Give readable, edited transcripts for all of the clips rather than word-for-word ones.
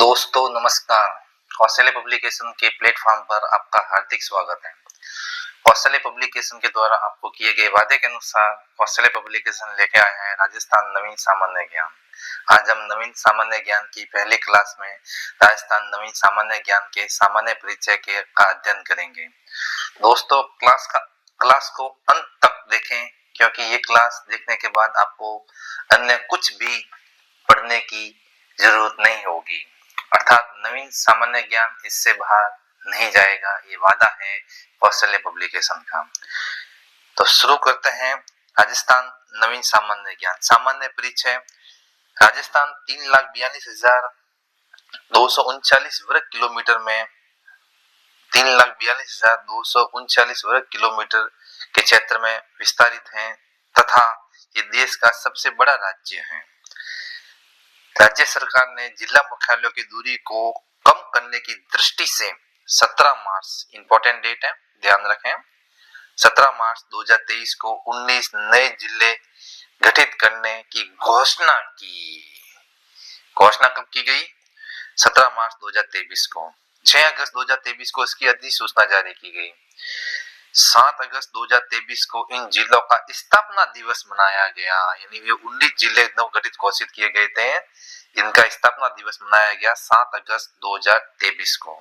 दोस्तों नमस्कार। कौशल्य पब्लिकेशन के प्लेटफॉर्म पर आपका हार्दिक स्वागत है। कौशल्य पब्लिकेशन के द्वारा आपको किए गए वादे के अनुसार कौशल्य पब्लिकेशन लेके आया है राजस्थान नवीन सामान्य ज्ञान। आज हम नवीन सामान्य ज्ञान की पहली क्लास में राजस्थान नवीन सामान्य ज्ञान के सामान्य परिचय का अध्ययन करेंगे। दोस्तों क्लास को अंत तक देखें, क्योंकि ये क्लास देखने के बाद आपको अन्य कुछ भी पढ़ने की जरूरत नहीं होगी, अर्थात नवीन सामान्य ज्ञान इससे बाहर नहीं जाएगा। ये वादा है कौशल्य पब्लिकेशन का। तो शुरू करते हैं। राजस्थान नवीन सामान्य ज्ञान सामान्य परिचय। राजस्थान 3,42,239 वर्ग किलोमीटर में 3,42,239 वर्ग किलोमीटर के क्षेत्र में विस्तारित है तथा ये देश का सबसे बड़ा राज्य है। राज्य सरकार ने जिला मुख्यालयों की दूरी को कम करने की दृष्टि से 17 मार्च इंपॉर्टेंट डेट है, ध्यान रखें, 17 मार्च 2023 को 19 नए जिले गठित करने की घोषणा की। घोषणा कब की गई? 17 मार्च 2023 को। 6 अगस्त 2023 को इसकी अधिसूचना जारी की गई। 7 अगस्त 2023 को इन जिलों का स्थापना दिवस मनाया गया, यानी ये 19 जिले नवगठित घोषित किए गए थे, इनका स्थापना दिवस मनाया गया 7 अगस्त 2023 को।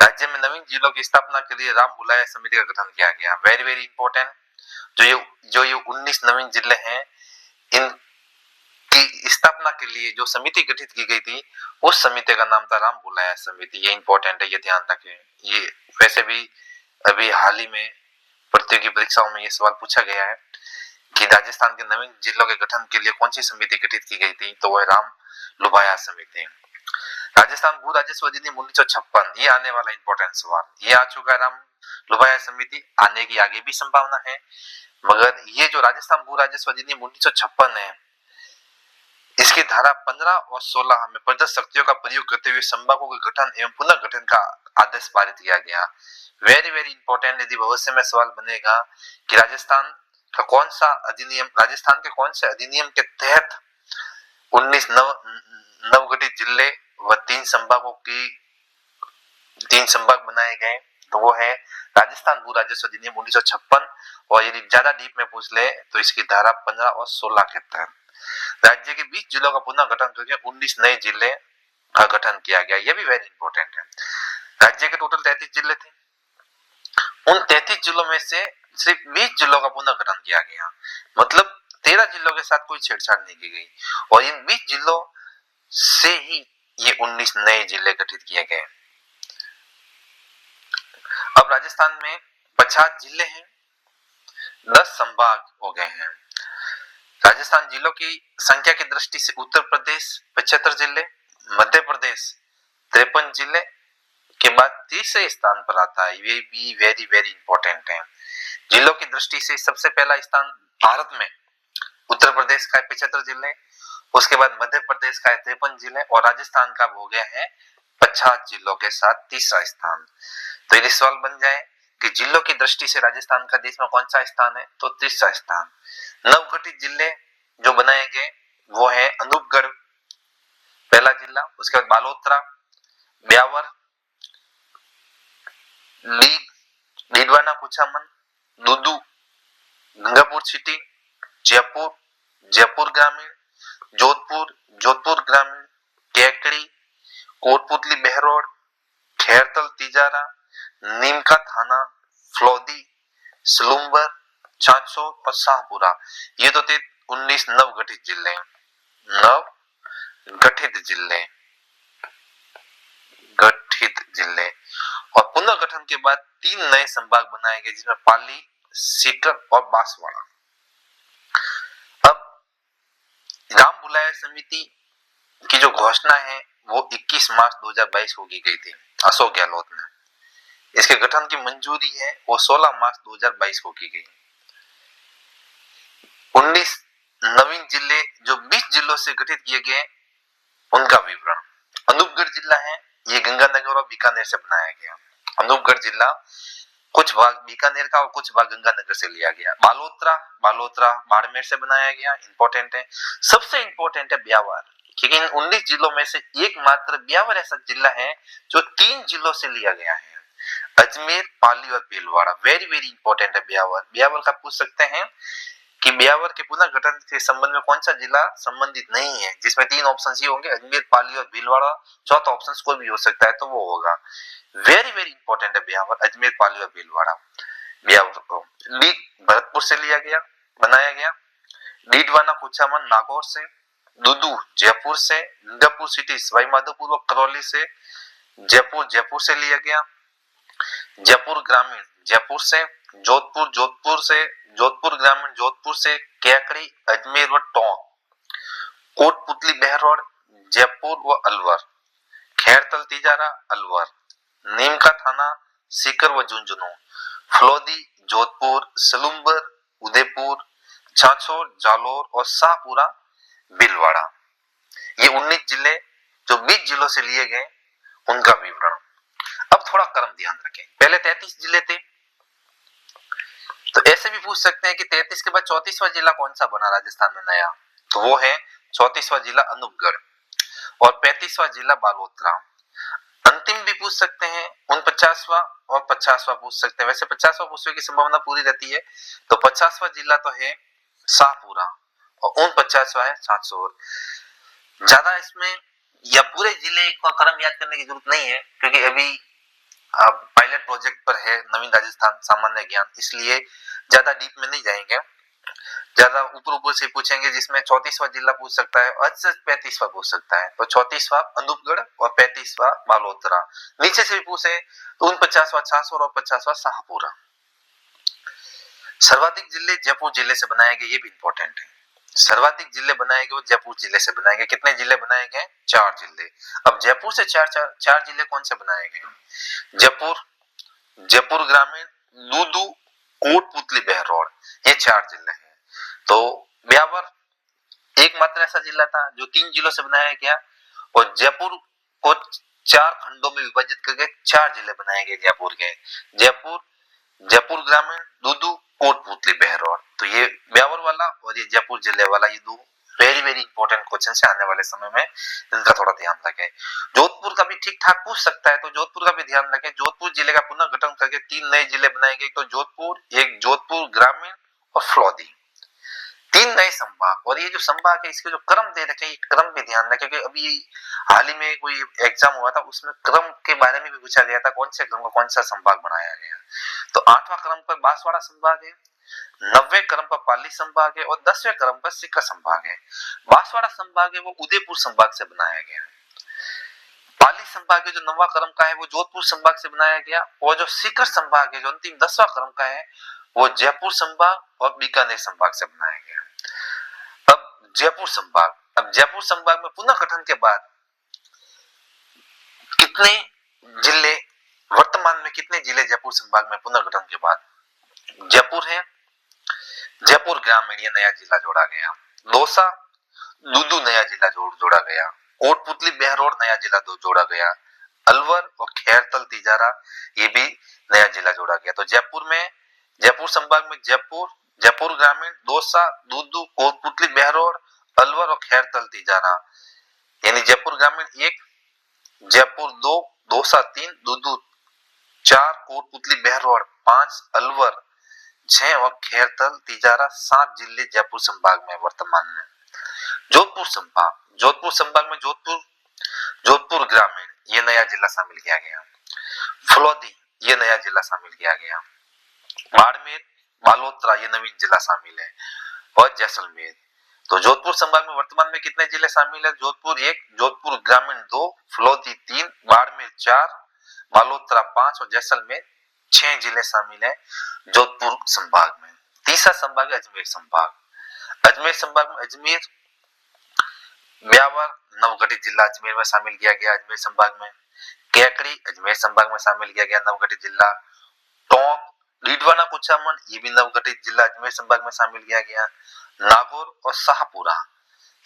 राज्य में नवीन जिलों की स्थापना के लिए राम बुलाया समिति का गठन किया गया। Very very important. जो ये 19 नवीन जिले हैं, इनकी स्थापना के लिए जो समिति गठित की गई थी, उस समिति का नाम था राम बुलाया समिति। ये इंपॉर्टेंट है, ये ध्यान रखें। ये वैसे भी अभी हाल ही में प्रतियोगी परीक्षाओं में ये सवाल पूछा गया है कि राजस्थान के नवीन जिलों के गठन के लिए कौन सी समिति गठित की गई थी, तो वह राम लुभाया समिति। राजस्थान भू राजस्व अधिनियम 1956, ये आने वाला इंपॉर्टेंट सवाल, ये आ चुका है। राम लुभाया समिति आने की आगे भी संभावना है, मगर ये जो राजस्थान भू राजस्व अधिनियम 1956 है, इसकी धारा 15 और 16 में प्रदत्त शक्तियों का प्रयोग करते हुए संभागों के गठन एवं पुनर्गठन का आदेश पारित किया गया। Very very important. यदि भविष्य में सवाल बनेगा कि राजस्थान का कौन सा अधिनियम, राजस्थान के कौन से अधिनियम के तहत 19 नवगठित जिले व 3 संभाग बनाए गए, तो वो है राजस्थान भू राजस्व अधिनियम 1956। और यदि ज्यादा डीप में पूछ ले तो इसकी धारा 15 और 16 के तहत राज्य के 20 जिलों का पुनः गठन करके 19 नए जिले का गठन किया गया। यह भी वेरी इंपॉर्टेंट है। राज्य के टोटल 33 जिले थे, उन 33 जिलों में से सिर्फ 20 जिलों का पुनः गठन किया गया, मतलब 13 जिलों के साथ कोई छेड़छाड़ नहीं की गई, और इन 20 जिलों से ही ये 19 नए जिले गठित किए गए। अब राजस्थान में 50 जिले हैं, 10 संभाग हो गए हैं। राजस्थान जिलों की संख्या की दृष्टि से उत्तर प्रदेश 75 जिले, मध्य प्रदेश 53 जिले के बाद तीसरे स्थान पर आता है। ये भी वेरी वेरी इंपॉर्टेंट है। जिलों की दृष्टि से सबसे पहला स्थान भारत में उत्तर प्रदेश का 75 जिले, उसके बाद मध्य प्रदेश का 53 जिले, और राजस्थान का हो गया है 50 जिलों के साथ तीसरा स्थान। तो यदि सवाल बन जाए कि जिलों की दृष्टि से राजस्थान का देश में कौन सा स्थान है, तो तीसरा स्थान। नवगठित जिले जो बनाए गए वो है अनूपगढ़ पहला जिला, उसके बाद बालोतरा, ब्यावर, डीडवाना कुचामन, दुदू, गंगापुर सिटी, जयपुर, जयपुर ग्रामीण, जोधपुर, जोधपुर ग्रामीण, केकड़ी, कोटपुतली बहरोड, खैरतल तिजारा, नीमका थाना, फ्लोदी, सलूम्बर, चांचौर और शाहपुरा। ये तो थे 19 नवगठित जिले। गठित जिले। और पुनर्गठन के बाद 3 नए संभाग बनाए गए, जिसमें पाली, सीकर और बांसवाड़ा। अब राम बुलाया समिति की जो घोषणा है वो 21 मार्च 2022 को की गई थी अशोक गहलोत ने। इसके गठन की मंजूरी है वो 16 मार्च 2022 को की गई। 19 नवीन जिले जो 20 जिलों से गठित किए गए, उनका विवरण। अनूपगढ़ जिला है, ये गंगानगर और बीकानेर से बनाया गया। अनूपगढ़ जिला कुछ भाग बीकानेर का और कुछ भाग गंगानगर से लिया गया। बालोतरा बाड़मेर से बनाया गया, इंपॉर्टेंट है। सबसे इंपॉर्टेंट है ब्यावर। क्योंकि इन 19 जिलों में से एकमात्र ब्यावर ऐसा जिला है जो 3 जिलों से लिया गया है, अजमेर, पाली और भीलवाड़ा। वेरी वेरी इंपॉर्टेंट है ब्यावर। ब्यावर का पूछ सकते हैं कि ब्यावर के पुनर्गठन के संबंध में कौन सा जिला संबंधित नहीं है, जिसमें 3 ऑप्शन ही होंगे, अजमेर, पाली और भीलवाड़ा। चौथा ऑप्शन कोई भी हो सकता है, तो वो होगा। वेरी वेरी इंपॉर्टेंट है ब्यावर, अजमेर, पाली और भीलवाड़ा। ब्यावर को भरतपुर से लिया गया, बनाया गया। डीडवाना कुचामन नागौर से, दुदू जयपुर से, इंद्रपुर सिटी सवाई माधोपुर और करौली से, जयपुर से लिया गया। जयपुर ग्रामीण जयपुर से, जोधपुर ग्रामीण जोधपुर से, कैकड़ी, अजमेर व टोंक, कोटपुतली बहरौड़, जयपुर व अलवर, खैरतल तिजारा अलवर, नीमका थाना सीकर व झुंझुनू, फलोदी जोधपुर, सलूम्बर उदयपुर, छाछोड़ जालोर और शाहपुरा भीलवाड़ा। ये 19 जिले जो 20 जिलों से लिए गए उनका विवरण। अब थोड़ा क्रम ध्यान रखें, पहले 33 जिले थे, तो ऐसे भी पूछ सकते हैं कि 33 के बाद 34वां जिला कौन सा बना राजस्थान में नया, तो वो है 34वां जिला अनूपगढ़ और 35वां जिला बालोतरा। अंतिम भी पूछ सकते हैं 49वां और 50वां पूछ सकते हैं। वैसे 50वां पूछने की संभावना पूरी रहती है, तो 50वां जिला तो है शाहपुरा और 49वां है छाछोड़। ज्यादा इसमें या पूरे जिले का क्रम याद करने की जरूरत नहीं है, क्योंकि अभी पायलट प्रोजेक्ट पर है नवीन राजस्थान सामान्य ज्ञान, इसलिए ज्यादा डीप में नहीं जाएंगे। ज्यादा ऊपर से पूछेंगे, जिसमें 34वां जिला पूछ सकता है और 35वां पूछ सकता है, तो 34वां अनूपगढ़ और 35वां बालोतरा। नीचे से भी पूछे तो 49वां छाछोड़ और 50वां शाहपुरा। सर्वाधिक जिले जयपुर जिले से बनाए गए, ये भी इंपॉर्टेंट है। सर्वाधिक जिले बनाए गए वो जयपुर जिले से बनाए गए। कितने जिले बनाए गए? 4 जिले। अब जयपुर से चार जिले कौन से बनाए गए? जयपुर ग्रामीण, दूदू, कोटपुतली, बहरौड़, ये 4 जिले हैं। तो ब्यावर एकमात्र ऐसा जिला था जो 3 जिलों से बनाया गया और जयपुर को 4 खंडों में विभाजित करके 4 जिले बनाए गए जयपुर के। जयपुर ग्रामीण, दूदू, कोटपुतली, बहरौड़। तो ये ब्यावर वाला और ये जयपुर जिले वाला, ये दो वेरी वेरी इंपॉर्टेंट क्वेश्चन है आने वाले समय में, इनका थोड़ा ध्यान रखें। जोधपुर का भी ठीक ठाक पूछ सकता है, तो जोधपुर का भी ध्यान रखें। जोधपुर जिले का पुनर्गठन करके 3 नए जिले बनाए गए, तो जोधपुर, एक जोधपुर ग्रामीण और फलौदी, 3 नए संभाग। और ये जो संभाग है इसके जो क्रम दे रखे, क्रम भी ध्यान रखें, क्योंकि अभी हाल ही में कोई एग्जाम हुआ था, उसमें क्रम के बारे में भी पूछा गया था, कौन से क्रम को कौन सा संभाग बनाया गया। तो 8वां क्रम पर बांसवाड़ा संभाग है, 9वें क्रम पर पाली संभाग है और 10वें क्रम पर सीकर संभाग है। बांसवाड़ा संभाग है वो उदयपुर संभाग से बनाया गया। पाली संभाग है जो 9वां क्रम का है वो जोधपुर संभाग से बनाया गया, और जो सीकर संभाग है जो अंतिम 10वां क्रम का है वो जयपुर संभाग और बीकानेर संभाग से बनाया गया। अब जयपुर संभाग में पुनर्गठन के बाद कितने जिले, वर्तमान में कितने जिले जयपुर संभाग में पुनर्गठन के बाद? जयपुर है, जयपुर ग्रामीण ये नया जिला जोड़ा गया, दौसा, दूदू नया जिला जोड़ा गया, कोटपुतली, बहरौड़ नया जिला जोड़ा गया, अलवर और खैरतल तिजारा ये भी नया जिला जोड़ा गया। तो जयपुर संभाग में जयपुर ग्रामीण, दौसा, दूदू, कोटपुतली, बहरौड़, अलवर और खैरतल तिजारा, यानी जयपुर ग्रामीण 1, जयपुर 2, दौसा 3, दूदू 4, कोटपुतली बहरौड़ 5, अलवर 6 और खैरतल तिजारा 7 जिले जयपुर संभाग में वर्तमान में। जोधपुर संभाग में जोधपुर ग्रामीण ये नया जिला शामिल किया गया, फलौदी ये नया जिला शामिल किया गया, बाड़मेर, बालोतरा ये नवीन जिला शामिल है और जैसलमेर। तो जोधपुर संभाग में वर्तमान में कितने जिले शामिल है? जोधपुर 1, जोधपुर ग्रामीण 2, फलौदी 3, बाड़मेर 4, बालोतरा 5 और जैसलमेर 6 जिले शामिल है जोधपुर संभाग में। तीसरा संभाग है अजमेर संभाग में अजमेर, ब्यावर नवगठित जिला अजमेर में शामिल किया गया। अजमेर संभाग में कैकड़ी अजमेर संभाग में शामिल किया गया, नवगठित जिला। टोंक, डीडवाना, कुचामन ये भी नवगठित जिला अजमेर संभाग में शामिल किया गया। नागौर और शाहपुरा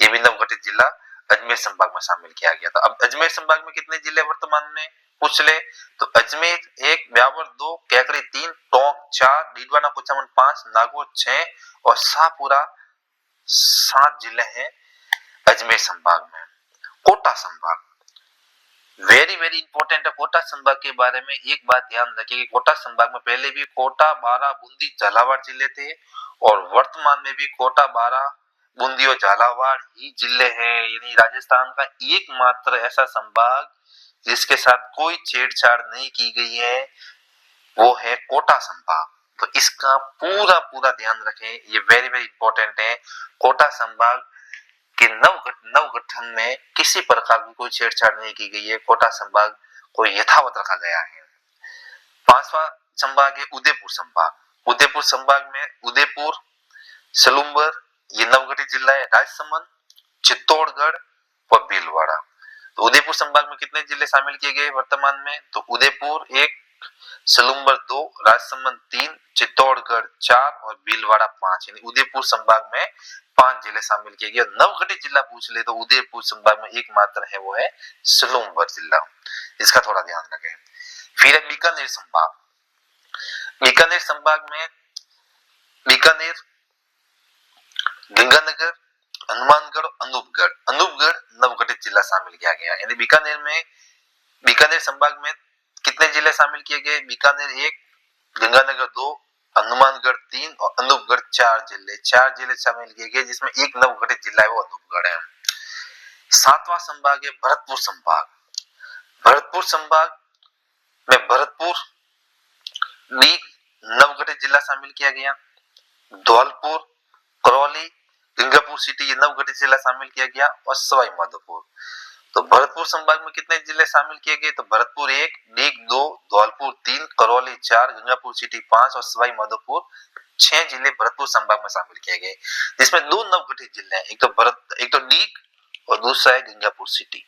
ये भी नवगठित जिला अजमेर संभाग में शामिल किया गया। तो अब अजमेर संभाग में कितने जिले वर्तमान में पूछ ले, तो अजमेर 1, ब्यावर 2, कैकड़ी 3, टोंक 4, डीडवाना कुचामन 5, नागौर 6 और शाहपुरा 7 जिले हैं अजमेर संभाग में। कोटा संभाग वेरी वेरी इंपॉर्टेंट है। कोटा संभाग के बारे में एक बात ध्यान रखिए कि कोटा संभाग में पहले भी कोटा, बारां, बूंदी, झालावाड़ जिले थे और वर्तमान में भी कोटा, बारां, बूंदी और झालावाड़ ही जिले हैं। यानी राजस्थान का एकमात्र ऐसा संभाग जिसके साथ कोई छेड़छाड़ नहीं की गई है वो है कोटा संभाग। तो इसका पूरा पूरा ध्यान रखें, ये वेरी वेरी इंपॉर्टेंट है। कोटा संभाग के नवगठन में किसी प्रकार की कोई छेड़छाड़ नहीं की गई है। कोटा संभाग को यथावत रखा गया है। पांचवा संभाग है उदयपुर संभाग। उदयपुर संभाग में उदयपुर, सलूम्बर ये नवगठित जिला है, राजसमंद, चित्तौड़गढ़ और भीलवाड़ा। तो उदयपुर संभाग में कितने जिले शामिल किए गए वर्तमान में? तो उदयपुर 1, सलूम्बर 2, राजसमंद 3, चित्तौड़गढ़ 4 और भीलवाड़ा 5। यानी उदयपुर संभाग में 5 जिले शामिल किए गए। नवगठित जिला पूछ ले तो उदयपुर संभाग में एकमात्र है वो है सलूम्बर जिला। इसका थोड़ा ध्यान रखें। फिर है बीकानेर संभाग। बीकानेर संभाग में बीकानेर, गंगानगर, हनुमानगढ़, अनूपगढ़ नवगठित जिला शामिल किया गया। यानी बीकानेर संभाग में कितने जिले शामिल किए गए? बीकानेर 1, गंगानगर 2, हनुमानगढ़ 3 और अनूपगढ़ 4 जिले शामिल किए गए, जिसमें एक नवगठित जिला है वो अनूपगढ़ है। सातवां संभाग है भरतपुर संभाग। भरतपुर संभाग में भरतपुर भी नवगठित जिला शामिल किया गया। धौलपुर, करौली, गंगापुर सिटी ये नवगठित जिला शामिल किया गया और सवाई माधोपुर। तो भरतपुर संभाग में कितने जिले शामिल किए गए? तो भरतपुर 1, डीग 2, धौलपुर 3, करौली 4, गंगापुर सिटी 5 और सवाई माधोपुर 6 जिले भरतपुर संभाग में शामिल किए गए, जिसमें 2 नवगठित जिले हैं, एक तो डीग और दूसरा है गंगापुर सिटी।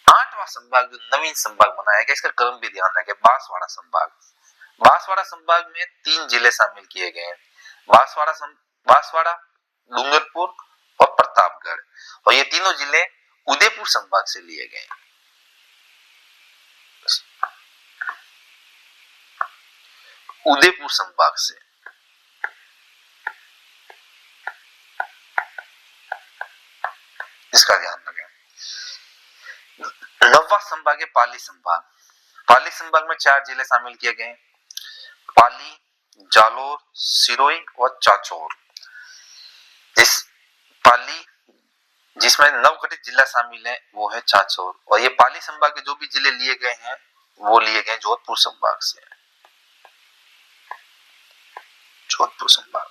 आठवां संभाग जो नवीन संभाग बनाया गया, इसका क्रम भी ध्यान रखें, बांसवाड़ा संभाग। बांसवाड़ा संभाग में 3 जिले शामिल किए गए हैं, बांसवाड़ा, डूंगरपुर और प्रतापगढ़, और ये तीनों जिले उदयपुर संभाग से लिए गए। उदयपुर संभाग से इसका ध्यान रखें। नौवां संभाग है पाली संभाग। पाली संभाग में 4 जिले शामिल किए गए, पाली, जालोर, सिरोही और चाचौर। पाली जिसमें नवगठित जिला शामिल है वो है चाचौर, और ये पाली संभाग के जो भी जिले लिए गए हैं वो लिए गए जोधपुर संभाग से। जोधपुर संभाग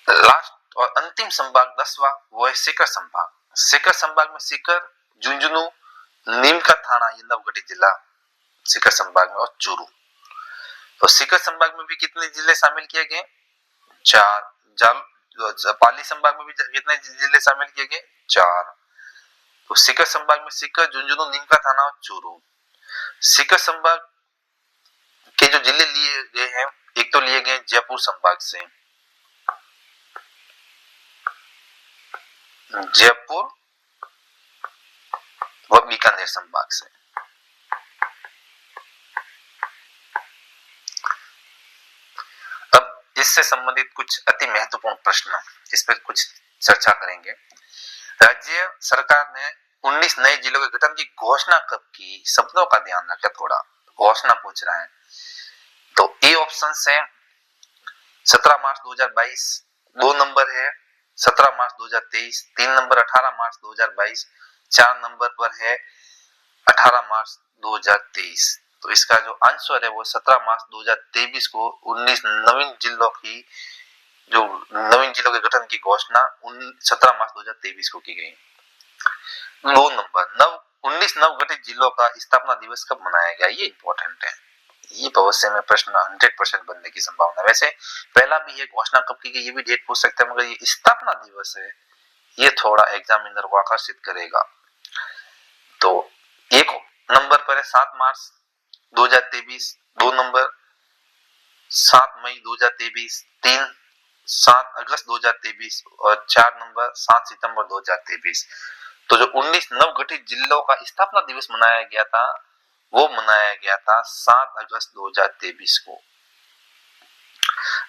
लास्ट और अंतिम संभाग 10वां वो है सीकर संभाग। सीकर संभाग में सीकर, झुंझुनू, नीम का थाना ये नवगठित जिला सीकर संभाग में, और चूरू। तो सीकर संभाग में भी कितने जिले शामिल किए गए? 4। पाली संभाग में भी कितने जिले शामिल किए गए? 4। तो सीकर संभाग में सीकर, झुंझुनू, नीम का थाना और चूरू। सीकर संभाग के जो जिले लिए गए हैं, एक तो लिए गए जयपुर संभाग से, जयपुर व बीकानेर संभाग से। अब इससे संबंधित कुछ अति महत्वपूर्ण प्रश्न, इस पर कुछ चर्चा करेंगे। राज्य सरकार ने 19 नए जिलों के गठन की घोषणा कब की? शब्दों का ध्यान रखें, थोड़ा घोषणा पूछ रहा है। तो ए ऑप्शन है 17 मार्च 2022, 2 नंबर है 17 मार्च 2023, 3 नंबर 18 मार्च 2022, 4 नंबर पर है 18 मार्च 2023। तो इसका जो आंसर है वो 17 मार्च 2023 को 19 नवीन जिलों के गठन की घोषणा 17 मार्च 2023 को की गई। 2 नंबर 19 नवगठित जिलों का स्थापना दिवस कब मनाया गया? ये इंपॉर्टेंट है, ये भविष्य में प्रश्न 100% बनने की संभावना। वैसे पहला भी ये घोषणा कब की गई ये भी डेट पूछ सकते हैं, मगर ये स्थापना दिवस है, ये थोड़ा एग्जामिनर को आकर्षित करेगा। तो 1 नंबर पर है 7 मार्च 2023, 2 नंबर 7 मई 2023, 3 7 अगस्त 2023 और 4 नंबर 7 सितंबर 2023। तो जो 19 नवगठित जिलों का स्थापना दिवस मनाया गया था वो मनाया गया था 7 अगस्त 2023 को।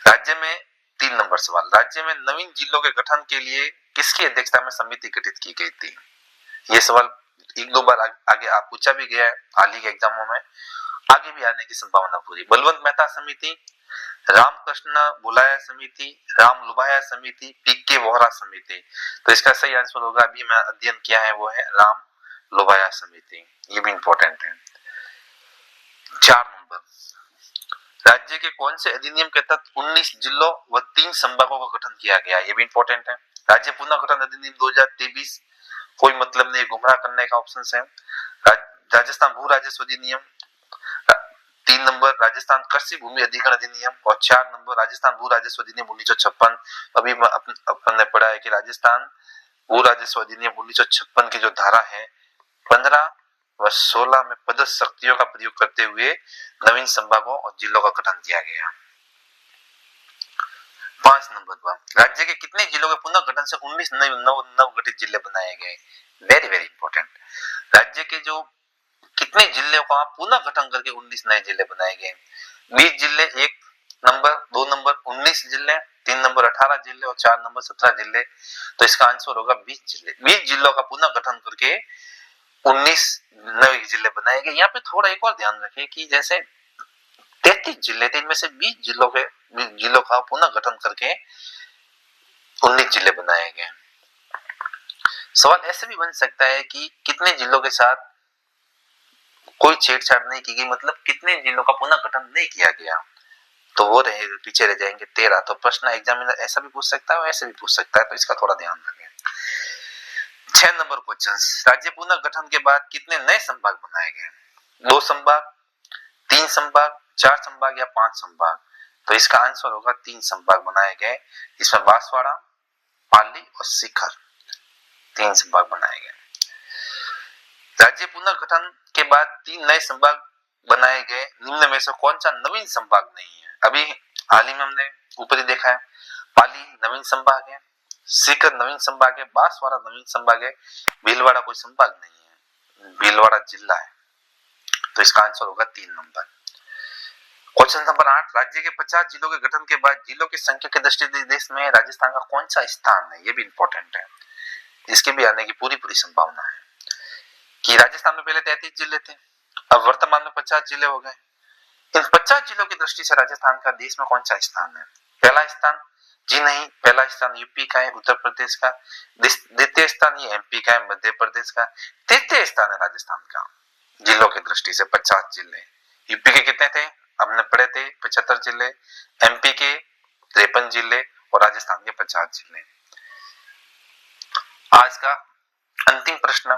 राज्य में 3 नंबर सवाल, राज्य में नवीन जिलों के गठन के लिए किसकी अध्यक्षता में समिति गठित की गई थी? ये सवाल एक दो बार आगे आप पूछा भी गया है हाल ही के एग्जामों में, आगे भी आने की संभावना पूरी। बलवंत मेहता समिति, रामकृष्ण बुलाया समिति, राम लुभाया समिति, पीके वोहरा समिति। तो इसका सही आंसर होगा, अभी मैं अध्ययन किया है, वो है राम लुभाया समिति। ये भी इंपॉर्टेंट है। 4 नंबर, राज्य के कौन से अधिनियम के तहत 19 जिलों व 3 संभागों का गठन किया गया? ये भी इंपॉर्टेंट है। राज्य पुनर्गठन अधिनियम 2023, कोई मतलब नहीं, गुमराह करने का ऑप्शन है। राजस्थान भू राजस्व अधिनियम, 3 नंबर राजस्थान कृषि भूमि अधिग्रहण अधिनियम, और 4 नंबर राजस्थान भू राजस्व अधिनियम 1956। अभी अपन ने पढ़ा है कि राजस्थान भू राजस्व अधिनियम 1956 की जो धारा है 15 व 16 में पदस्थ शक्तियों का प्रयोग करते हुए नवीन संभागों और जिलों का गठन किया गया। 5 नंबर, राज्य के कितने जिलों के पुनर्गठन से 19 नव गठित जिले बनाए गए? Very very important. राज्य के जो कितने जिलों का पुनर्गठन करके 19 नए जिले बनाए गए? 20 जिले 1 नंबर, 2 नंबर 19 जिले, 3 नंबर 18 जिले और 4 नंबर 17 जिले। तो इसका आंसर होगा 20 जिले। 20 जिलों का पुनर्गठन करके 19 नए जिले बनाए गए। यहाँ पे थोड़ा एक और ध्यान रखें कि जैसे 33 जिले थे, इनमें से 20 जिलों का पुनर्गठन करके 19 जिले बनाए गए। सवाल ऐसे भी बन सकता है कि कितने जिलों के साथ कोई छेड़छाड़ नहीं की गई, मतलब कितने जिलों का पुनर्गठन नहीं किया गया, तो वो पीछे रह जाएंगे 13। तो प्रश्न एग्जामिनर ऐसा भी पूछ सकता है और ऐसे भी पूछ सकता है, तो इसका थोड़ा ध्यान रखें। 6 नंबर क्वेश्चन, राज्य पुनर्गठन के बाद कितने नए संभाग बनाए गए? 2 संभाग, 3 संभाग, 4 संभाग या 5 संभाग? तो इसका आंसर होगा 3 संभाग बनाए गए, इसमें बांसवाड़ा, पाली और सीकर, 3 संभाग बनाए गए। राज्य पुनर्गठन के बाद 3 नए संभाग बनाए गए, निम्न में से कौन सा नवीन संभाग नहीं है? अभी हाल ही में हमने ऊपर ही देखा है, पाली नवीन संभाग है, सीकर नवीन संभाग है, बांसवाड़ा नवीन संभाग है, भीलवाड़ा कोई संभाग नहीं है, भीलवाड़ा जिला है। तो इसका आंसर होगा 3 नंबर। क्वेश्चन नंबर 8, राज्य के 50 जिलों के गठन के बाद जिलों की संख्या के दृष्टि देश में राजस्थान का कौन सा स्थान है? ये भी इंपॉर्टेंट है, इसके भी आने की पूरी संभावना है कि राजस्थान में पहले 33 जिले थे, अब वर्तमान में 50 जिले हो गए। इन 50 जिलों की दृष्टि से राजस्थान का देश में कौन सा स्थान है? पहला स्थान? जी नहीं, पहला स्थान यूपी का है, उत्तर प्रदेश का। द्वितीय स्थान ये एमपी का है, मध्य प्रदेश का। तृतीय स्थान है राजस्थान का जिलों की दृष्टि से 50 जिले। यूपी के कितने थे? हमने पढ़े थे 75 जिले, एमपी के 53 जिले और राजस्थान के 50 जिले। आज का अंतिम प्रश्न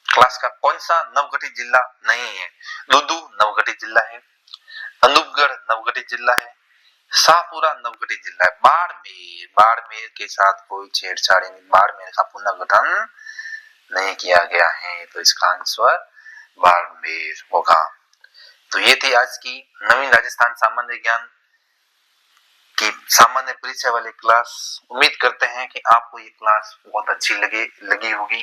क्लास का, कौन सा नवगठित जिला नहीं है? लुदू नवगठित जिला है, अनूपगढ़ नवगठित जिला है, शाहपुरा नवगठित जिला है, बाड़मेर के साथ कोई छेड़छाड़ नहीं, बाड़मेर का पुनर्गठन नहीं किया गया है, तो इसका आंसर बाड़मेर होगा। तो ये थी आज की नवीन राजस्थान सामान्य ज्ञान की सामान्य परिचय वाली क्लास। उम्मीद करते हैं कि आपको ये क्लास बहुत अच्छी लगी होगी।